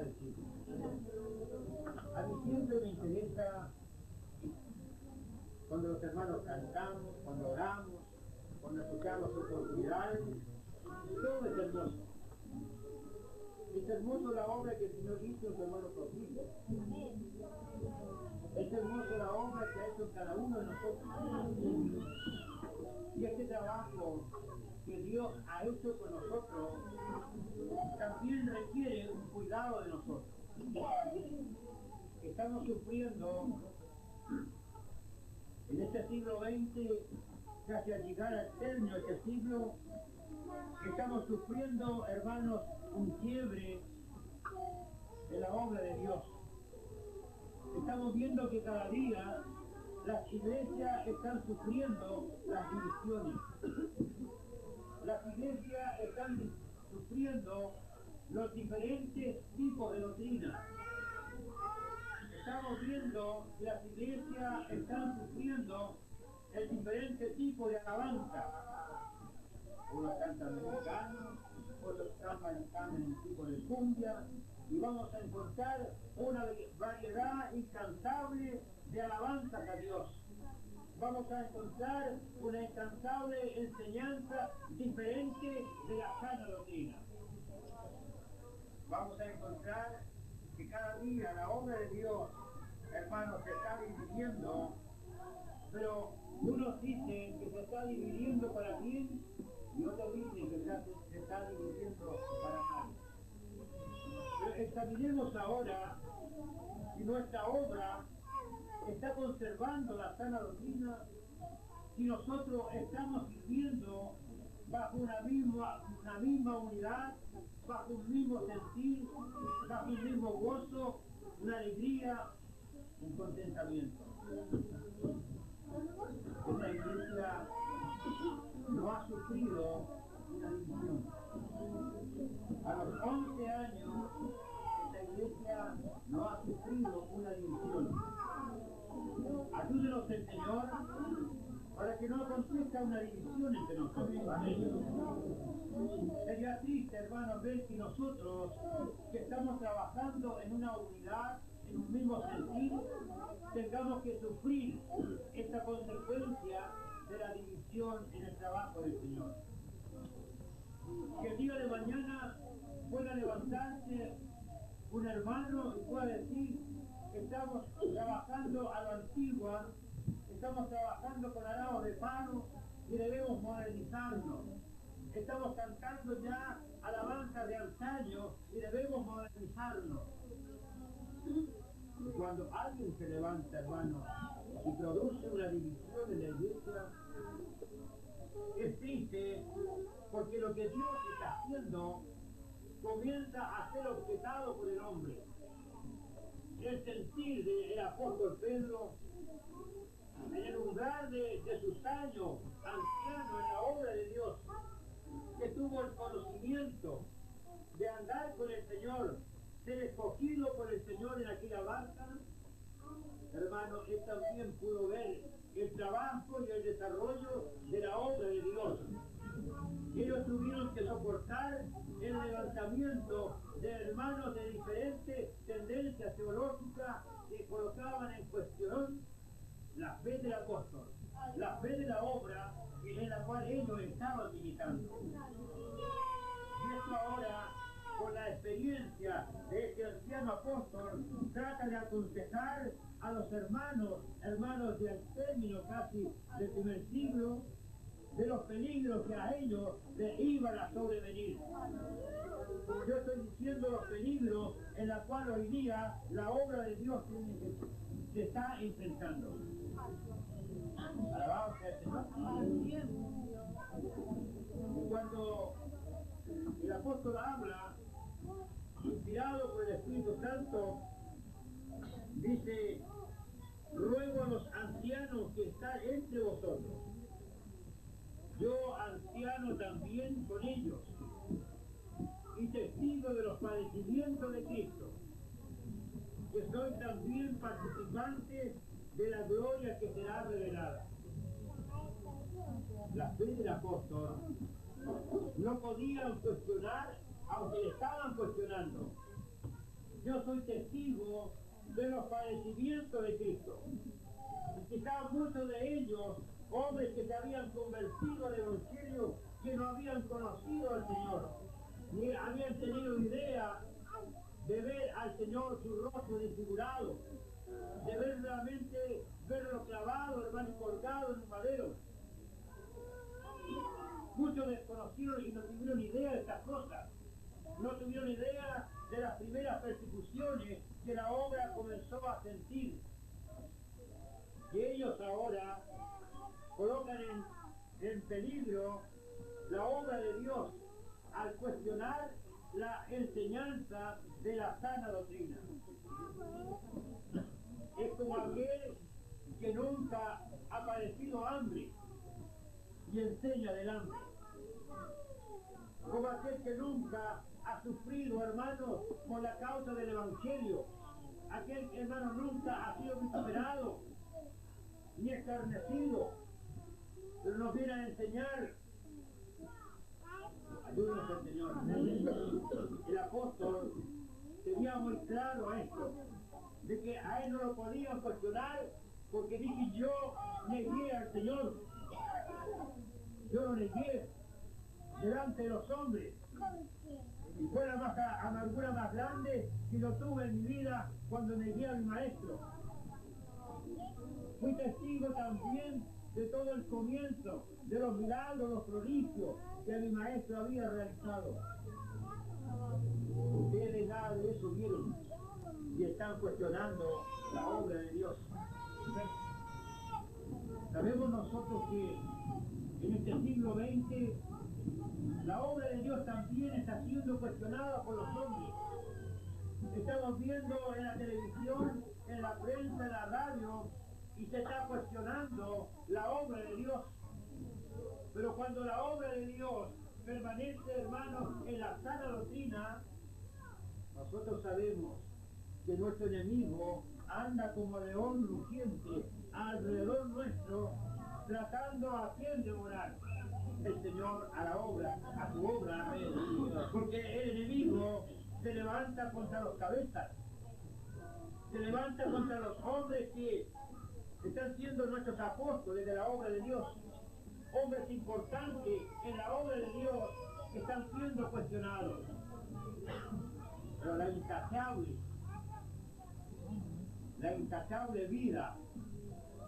a decir. A mí siempre me interesa cuando los hermanos cantamos, cuando oramos, cuando escuchamos oportunidades, todo es hermoso. Es hermoso la obra que el Señor hizo en su hermano Prójimo. Es hermoso la obra que ha hecho en cada uno de nosotros. Y este trabajo que Dios ha hecho con nosotros también requiere un cuidado de nosotros. Estamos sufriendo en este siglo XX, casi al llegar al término de este siglo, estamos sufriendo, hermanos, un quiebre en la obra de Dios. Estamos viendo que cada día las iglesias están sufriendo las divisiones. Las iglesias están sufriendo los diferentes tipos de doctrina. Estamos viendo que las iglesias están sufriendo el diferente tipo de alabanza. Unos cantan mexicano, otros cantan en tipo de cumbia, y vamos a encontrar una variedad incansable de alabanzas a Dios. Vamos a encontrar una incansable enseñanza diferente de la sana doctrina. Vamos a encontrar que cada día la obra de Dios, hermanos, se está dividiendo, pero unos dicen que se está dividiendo para bien y otros dicen que se está dividiendo para mal. Pero examinemos ahora si nuestra obra está conservando la sana doctrina, si nosotros estamos viviendo bajo una misma unidad, bajo un mismo sentir, bajo un mismo gozo, una alegría, un contentamiento. Esta iglesia no ha sufrido una división. A los 11 años, esta iglesia no ha sufrido una división. Ayúdenos el Señor para que no acontezca una división entre nosotros. Sería triste, hermanos, ver que nosotros, que estamos trabajando en una unidad, en un mismo sentido, tengamos que sufrir esta consecuencia de la división en el trabajo del Señor. Que el día de mañana pueda levantarse un hermano y pueda decir: estamos trabajando a la antigua, estamos trabajando con arados de palo y debemos modernizarnos. Estamos cantando ya alabanzas de antaño y debemos modernizarnos. Cuando alguien se levanta, hermano, y produce una división en la iglesia, es triste, porque lo que Dios está haciendo comienza a ser objetado por el hombre. El sentir del apóstol Pedro, en el umbral de sus años, anciano en la obra de Dios, que tuvo el conocimiento de andar con el Señor, ser escogido por el Señor en aquella barca, hermano, él también pudo ver el trabajo y el desarrollo de la obra de Dios. Ellos tuvieron que soportar el levantamiento de hermanos de diferentes tendencias teológicas que colocaban en cuestión la fe del apóstol, la fe de la obra en la cual ellos estaban militando. Y esto ahora, con la experiencia de este anciano apóstol, trata de aconsejar a los hermanos del término casi del primer siglo, de los peligros que a ellos les iban a sobrevenir. Yo estoy diciendo los peligros en los cuales hoy día la obra de Dios se está enfrentando. Alabado sea el Señor. Cuando el apóstol habla, inspirado por el Espíritu Santo, dice: ruego a los ancianos que están entre vosotros, yo anciano también con ellos, y testigo de los padecimientos de Cristo, que soy también participante de la gloria que será revelada. La fe del apóstol no podían cuestionar, aunque le estaban cuestionando. yo soy testigo de los padecimientos de Cristo. Y quizás muchos de ellos, hombres que se habían convertido al Evangelio, que no habían conocido al Señor, ni habían tenido idea de ver al Señor su rostro desfigurado, de ver realmente, verlo clavado, hermano, colgado en un madero. Muchos desconocieron y no tuvieron idea de estas cosas. No tuvieron idea de las primeras persecuciones que la obra comenzó a sentir. Y ellos ahora colocan en peligro la obra de Dios al cuestionar la enseñanza de la sana doctrina. Es como aquel que nunca ha padecido hambre y enseña del hambre. Como aquel que nunca ha sufrido, hermano, por la causa del Evangelio. Aquel que, hermano, nunca ha sido vituperado ni escarnecido, pero nos viene a enseñar. Ayúdanos al Señor. El apóstol tenía muy claro esto, de que a él no lo podían cuestionar, porque dije, yo negué al Señor. Yo lo negué delante de los hombres. Y fue la amargura más grande que yo tuve en mi vida cuando negué a mi maestro. Fui testigo también de todo el comienzo, de los milagros, los prodigios que mi maestro había realizado. Ustedes nada de eso vieron y están cuestionando la obra de Dios. Sabemos nosotros que en este siglo XX la obra de Dios también está siendo cuestionada por los hombres. Estamos viendo en la televisión, en la prensa, en la radio, y se está cuestionando la obra de Dios. Pero cuando la obra de Dios permanece, hermanos, en la sana doctrina, nosotros sabemos que nuestro enemigo anda como león rugiente alrededor nuestro, tratando a quien devorar. El Señor a la obra, a su obra, porque el enemigo se levanta contra los cabezas, se levanta contra los hombres que están siendo nuestros apóstoles de la obra de Dios, hombres importantes en la obra de Dios que están siendo cuestionados. Pero la intachable vida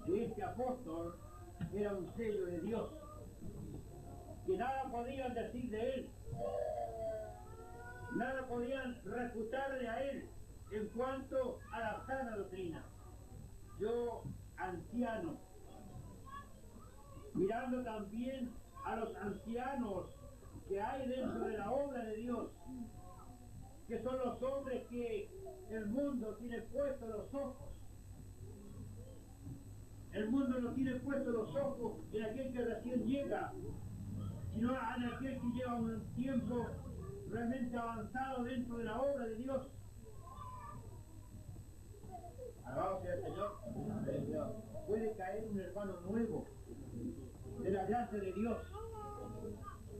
de este apóstol era un sello de Dios, que nada podían decir de él, nada podían refutarle a él en cuanto a la sana doctrina. Yo, anciano, mirando también a los ancianos que hay dentro de la obra de Dios, que son los hombres que el mundo tiene puestos los ojos. El mundo no tiene puestos los ojos en aquel que recién llega, sino en aquel que lleva un tiempo realmente avanzado dentro de la obra de Dios. Alabado sea el Señor. Puede caer un hermano nuevo de la gracia de Dios,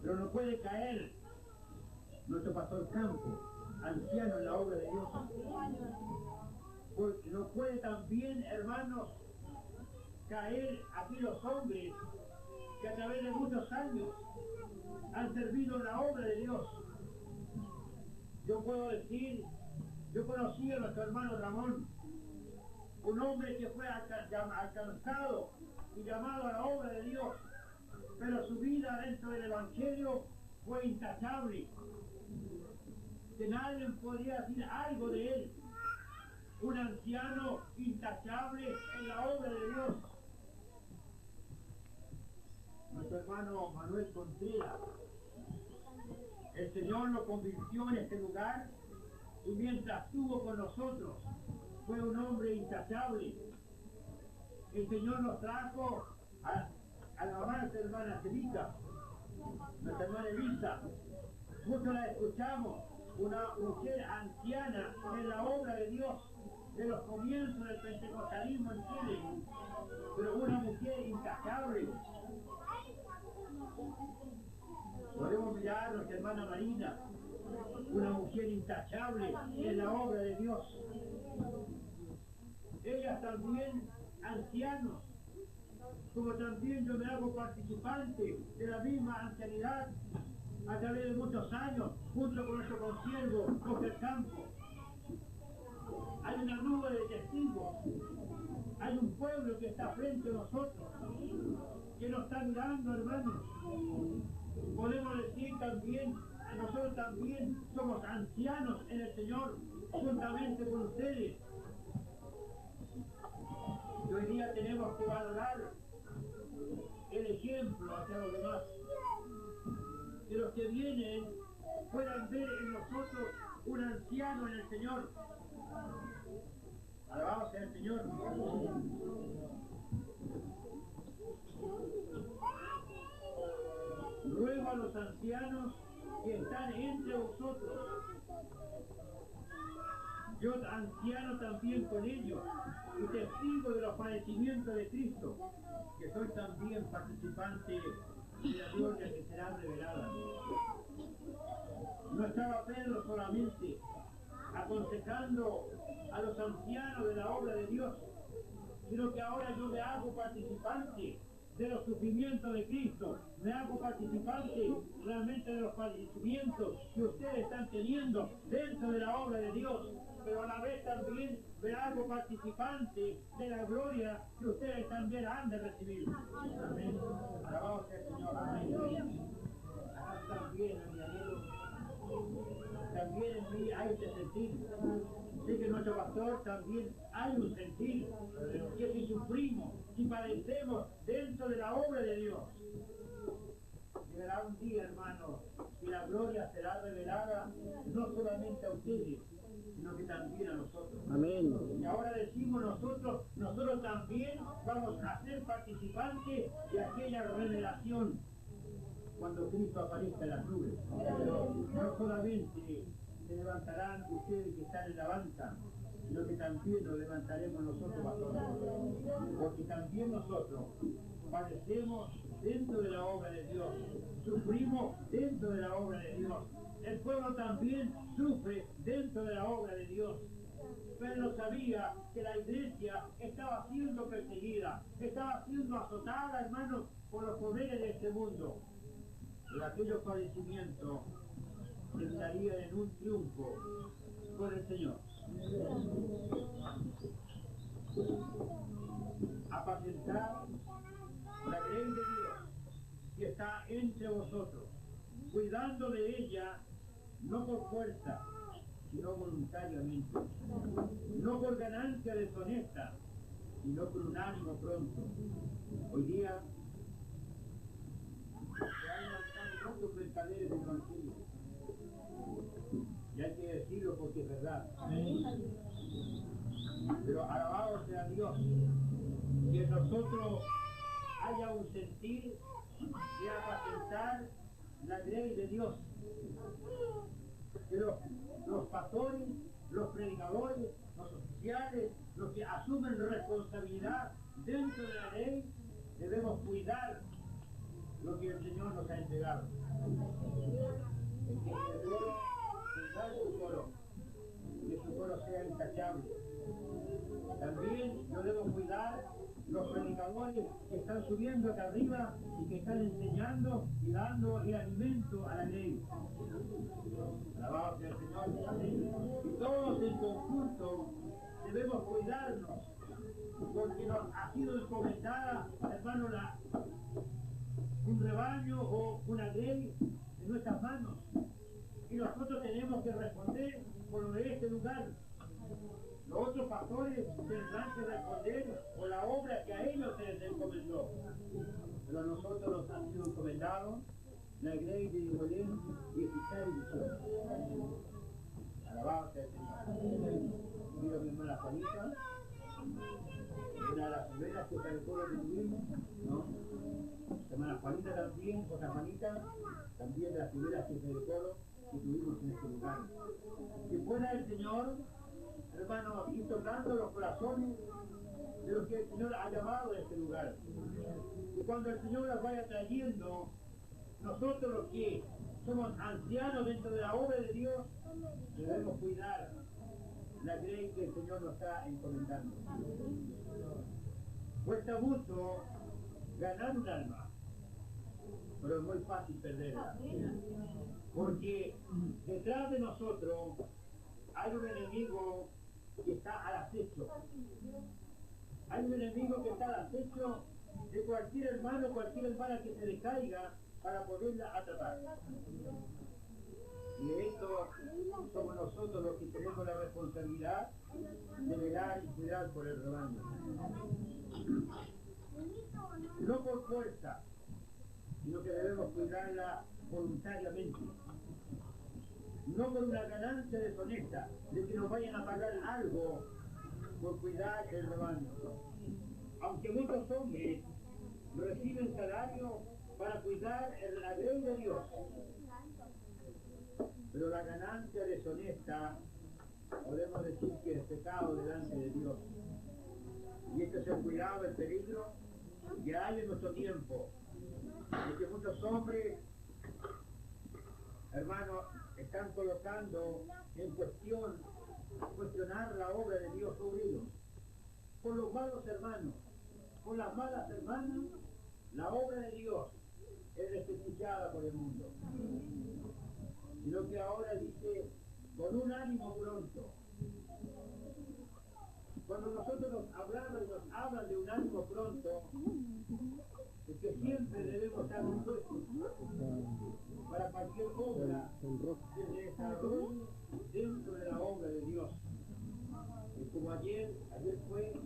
pero no puede caer nuestro pastor Campo, anciano en la obra de Dios. Porque no puede también, hermanos, caer aquí los hombres que a través de muchos años han servido en la obra de Dios. Yo puedo decir, yo conocí a nuestro hermano Ramón, un hombre que fue alcanzado y llamado a la obra de Dios, pero su vida dentro del Evangelio fue intachable, que nadie podía decir algo de él. Un anciano intachable en la obra de Dios. Nuestro hermano Manuel Contreras, el Señor lo convirtió en este lugar y mientras estuvo con nosotros fue un hombre intachable. El Señor nos trajo a la mamá de nuestra hermana Celita, nuestra hermana Elisa. Muchos la escuchamos, una mujer anciana en la obra de Dios, de los comienzos del pentecostalismo en Chile, pero una mujer intachable. Podemos mirar a nuestra hermana Marina, una mujer intachable en la obra de Dios. Ellas también, ancianos, como también yo me hago participante de la misma ancianidad a través de muchos años, junto con nuestro consiervo, Oscar Campo. Hay una nube de testigos, hay un pueblo que está frente a nosotros, que nos está mirando, hermanos. Podemos decir también, nosotros también somos ancianos en el Señor, juntamente con ustedes. Y hoy día tenemos que valorar el ejemplo hacia los demás. Que los que vienen puedan ver en nosotros un anciano en el Señor. Alabado sea el Señor. Ruego a los ancianos que están entre vosotros, yo anciano también con ellos, y testigo de los padecimientos de Cristo, que soy también participante de la gloria que será revelada. No estaba Pedro solamente aconsejando a los ancianos de la obra de Dios, sino que ahora yo me hago participante de los sufrimientos de Cristo, me hago participante realmente de los padecimientos que ustedes están teniendo dentro de la obra de Dios, pero a la vez también me hago participante de la gloria que ustedes también han de recibir. Amén. Alabado sea el Señor. Amén. Acá también, añadido, también en mí hay este sentir. Sé que nuestro pastor también hay un sentir, que si sufrimos, si padecemos dentro de la obra de Dios, llegará un día, hermanos, que la gloria será revelada no solamente a ustedes, sino que también a nosotros. Amén. Y ahora decimos nosotros también vamos a ser participantes de aquella revelación cuando Cristo aparezca en las nubes. No solamente se levantarán ustedes que están en la banca, sino que también nos levantaremos nosotros, pastores, porque también nosotros padecemos dentro de la obra de Dios, sufrimos dentro de la obra de Dios. El pueblo también sufre dentro de la obra de Dios. Pedro sabía que la iglesia estaba siendo perseguida, estaba siendo azotada, hermanos, por los poderes de este mundo. Pero aquellos padecimientos terminarían en un triunfo por el Señor. Apacentar la grey de Dios que está entre vosotros, cuidando de ella no por fuerza, sino voluntariamente, no por ganancia deshonesta, sino por un ánimo pronto. Hoy día se han lanzado muchos mercaderes del Evangelio, y hay que decirlo porque es verdad. Pero alabado sea Dios, que en nosotros haya un sentir de apacentar la grey de Dios. Que los pastores, los predicadores, los oficiales, los que asumen responsabilidad dentro de la ley, debemos cuidar lo que el Señor nos ha entregado. El que se coro, cuidar su coro, que su coro sea intachable. También yo debo cuidar los predicadores que están subiendo acá arriba y que están enseñando y dando el alimento a la ley. Alabado sea el Señor. Amén. Y todos en conjunto debemos cuidarnos, porque nos ha sido encomendada, hermano, un rebaño o una ley en nuestras manos. Y nosotros tenemos que responder por lo de este lugar. Los otros pastores tendrán que responder por la obra que a ellos se les encomendó. Pero a nosotros nos ha sido encomendado la iglesia de Belén y eficaz y visión. Alabado sea el Señor. Miro a mi hermana Juanita, una de las primeras que coro que tuvimos, ¿no? Hermana Juanita también, otra Juanita, también de las primeras que coro que tuvimos en este lugar. Que pueda el Señor, hermano, ir tocando los corazones de los que el Señor ha llamado a este lugar. Y cuando el Señor los vaya trayendo, nosotros los que somos ancianos dentro de la obra de Dios, debemos cuidar la grey que el Señor nos está encomendando. Cuesta mucho ganar un alma, pero es muy fácil perderla. Porque detrás de nosotros hay un enemigo que está al acecho. Hay un enemigo que está al acecho de cualquier hermano, cualquier hermana que se le caiga para poderla atrapar. Y de esto somos nosotros los que tenemos la responsabilidad de velar y cuidar por el rebaño. No por fuerza, sino que debemos cuidarla voluntariamente. No por una ganancia deshonesta, de que nos vayan a pagar algo por cuidar el rebaño. Aunque muchos hombres reciben salario para cuidar la grey de Dios, pero la ganancia deshonesta podemos decir que es pecado delante de Dios. Y este es el cuidado, el peligro que hay en nuestro tiempo, de que muchos hombres, hermanos, están colocando en cuestionar la obra de Dios sobre ellos. Por los malos hermanos, por las malas hermanas, la obra de Dios es desprestigiada por el mundo. Sino que ahora dice, con un ánimo pronto. Cuando nosotros nos hablamos y nos hablan de un ánimo pronto, es que siempre debemos estar dispuestos para cualquier obra que se desarrolle dentro de la obra de Dios. Y como ayer fue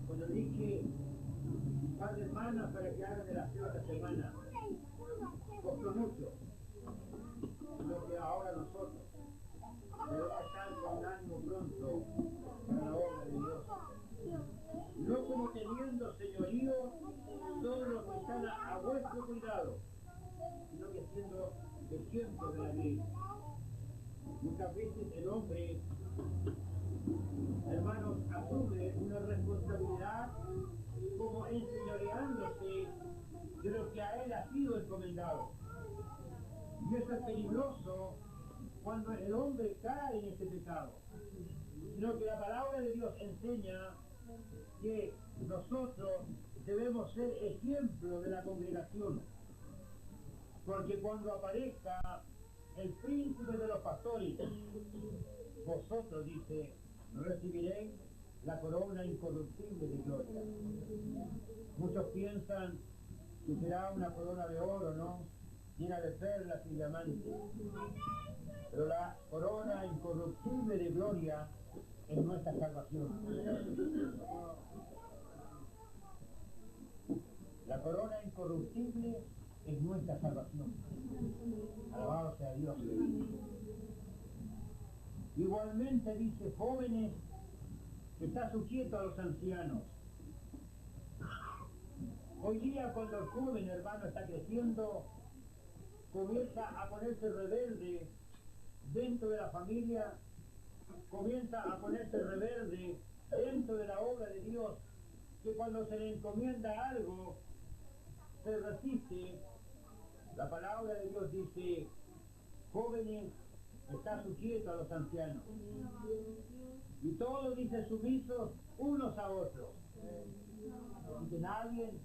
cuando dije un par de hermanas para que hagan el aseo esta semana, costó mucho. Lo que ahora nosotros debemos estar con ánimo pronto para la obra de Dios. No como teniendo señorío sobre los que están a vuestro cuidado, sino que siendo ejemplo de la ley. Muchas veces el hombre, hermanos, asume una responsabilidad como enseñoreándose de lo que a él ha sido encomendado. Y eso es peligroso cuando el hombre cae en este pecado. Sino que la palabra de Dios enseña que nosotros debemos ser ejemplo de la congregación. Porque cuando aparezca el príncipe de los pastores, vosotros, dice, recibiréis la corona incorruptible de gloria. Muchos piensan que será una corona de oro, ¿no?, llena de perlas y diamantes. Pero la corona incorruptible de gloria es nuestra salvación. La corona incorruptible es nuestra salvación. Alabado sea Dios. Igualmente dice, jóvenes, está sujeto a los ancianos. Hoy día cuando el joven, hermano, está creciendo, comienza a ponerse rebelde dentro de la familia, comienza a ponerse rebelde dentro de la obra de Dios, que cuando se le encomienda algo, se resiste. La palabra de Dios dice, jóvenes, está sujeto a los ancianos. Y todos, dice, sumisos unos a otros. Y que nadie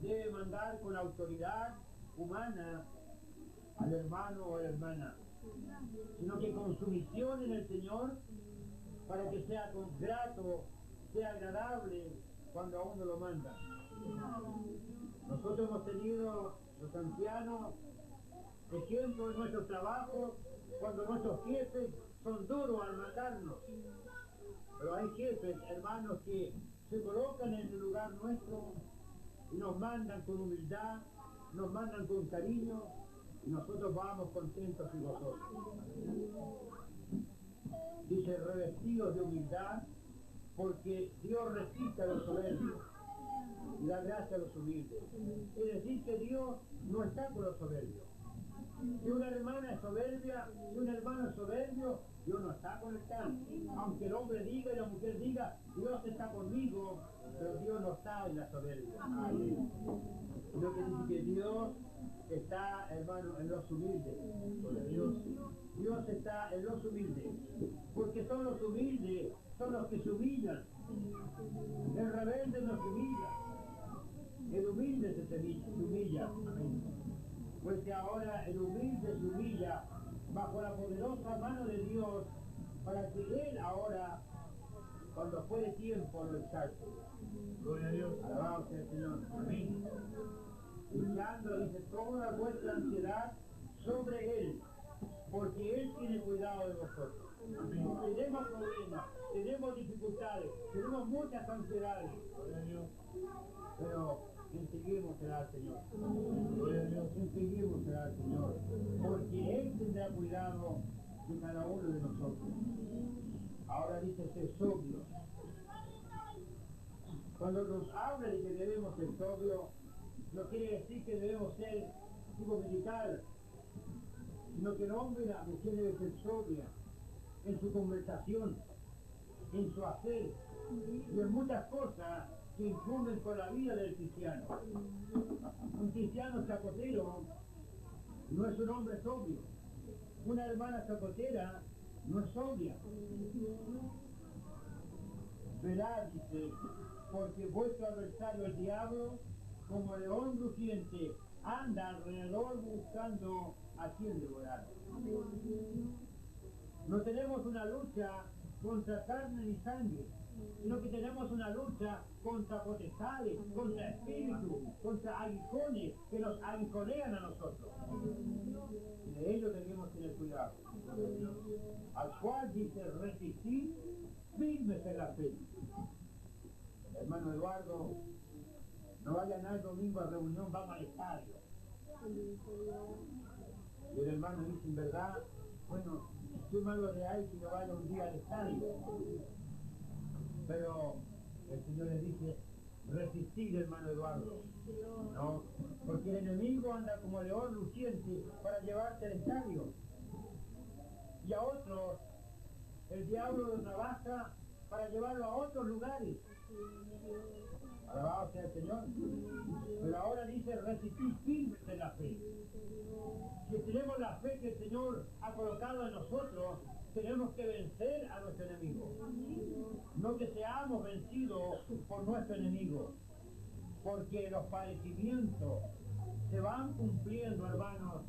debe mandar con autoridad humana al hermano o a la hermana, sino que con sumisión en el Señor, para que sea grato, sea agradable cuando a uno lo manda. Nosotros hemos tenido, los ancianos, ejemplo en nuestros trabajos, cuando nuestros jefes son duros al mandarnos. Pero hay jefes, hermanos, que se colocan en el lugar nuestro y nos mandan con humildad, nos mandan con cariño, y nosotros vamos contentos y gozosos. Dice, revestidos de humildad, porque Dios resiste a los soberbios y da gracia a los humildes. Es decir, que Dios no está con los soberbios. Si una hermana es soberbia, si un hermano es soberbio, Dios no está con él. Aunque el hombre diga y la mujer diga, Dios está conmigo, pero Dios no está en la soberbia. Lo que dice que Dios está, hermano, en los humildes. Dios está en los humildes. Porque son los humildes, son los que se humillan. El rebelde no se humilla. El humilde se humilla. Amén. Pues que ahora el humilde se humilla bajo la poderosa mano de Dios para que Él ahora, cuando fue de tiempo, lo exalte. Gloria a Dios. Alabado sea el Señor. Amén. Luchando, dice, toda vuestra ansiedad sobre Él, porque Él tiene cuidado de vosotros. Amén. Tenemos problemas, tenemos dificultades, tenemos muchas ansiedades. Gloria a Dios. Pero entreguémosela al Señor. Gloria a Dios. Entreguémosela al Señor, porque Él tendrá cuidado de cada uno de nosotros. Ahora dice ser sobrios. Cuando nos habla de que debemos ser sobrios, no quiere decir que debemos ser tipo militar, sino que el hombre, la mujer debe ser sobria en su conversación, en su hacer y en muchas cosas que incumben con la vida del cristiano. Un cristiano chacotero no es un hombre sobrio. Una hermana chacotera no es sobria. Verá, dice, porque vuestro adversario el diablo, como león rugiente, anda alrededor buscando a quien devorar. No tenemos una lucha contra carne ni sangre, sino que tenemos una lucha contra potestades, contra espíritus, contra aguijones que nos aguijonean a nosotros. Y de ello debemos tener cuidado. Al cual dice resistir firmes en la fe. Hermano Eduardo, no vayan al domingo a reunión, vamos al estadio. Y el hermano dice, en verdad, bueno, estoy malo de ahí que no vaya un día al estadio. Pero el Señor le dice, resistir, hermano Eduardo. No, porque el enemigo anda como león luciente para llevarte al estadio. Y a otros, el diablo lo trabaja para llevarlo a otros lugares. Alabado sea el Señor. Pero ahora dice resistir firmes en la fe. Si tenemos la fe que el Señor ha colocado en nosotros, tenemos que vencer a nuestro enemigo. No que seamos vencidos por nuestro enemigo. Porque los padecimientos se van cumpliendo, hermanos,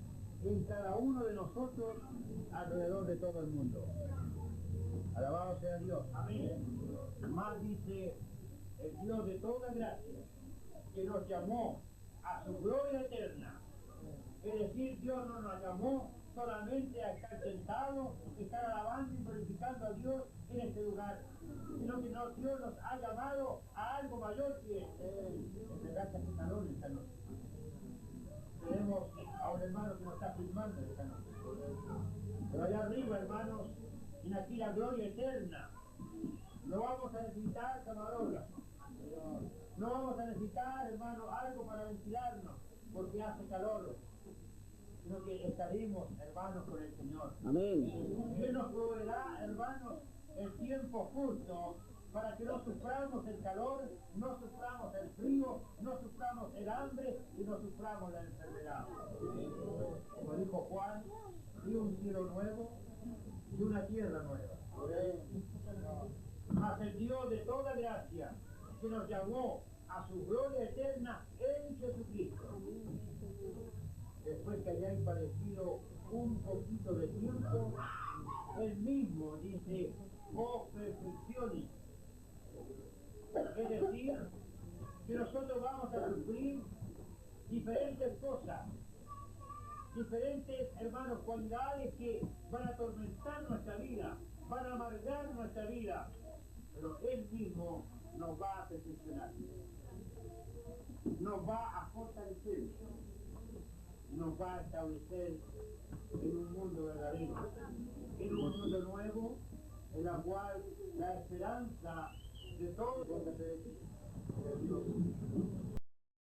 en cada uno de nosotros alrededor de todo el mundo. Alabado sea Dios. Amén. Más dice el Dios de toda gracia, que nos llamó a su gloria eterna. Es decir, Dios no nos llamó solamente a estar sentados, estar alabando y glorificando a Dios en este lugar, sino que Dios nos ha llamado a algo mayor que es verdad que hace calor esta noche. Tenemos a un hermano que nos está filmando esta noche. Pero allá arriba, hermanos, en aquí la gloria eterna, no vamos a necesitar camarógrafo. No vamos a necesitar, hermano, algo para ventilarnos, porque hace calor, sino que estaremos, hermanos, con el Señor. Amén. Él nos proveerá, hermanos, el tiempo justo para que no suframos el calor, no suframos el frío, no suframos el hambre y no suframos la enfermedad. Como dijo Juan, y un cielo nuevo y una tierra nueva. Mas el Dios de toda gracia, que nos llamó a su gloria eterna en Jesucristo, después que hayáis padecido un poquito de tiempo, él mismo dice, os perfecciones. Es decir, que nosotros vamos a sufrir diferentes cosas, diferentes, hermanos, cualidades que van a atormentar nuestra vida, van a amargar nuestra vida, pero Él mismo nos va a perfeccionar, nos va a fortalecer, nos va a establecer en un mundo verdadero, en un mundo nuevo, en la cual la esperanza de todos, de Dios.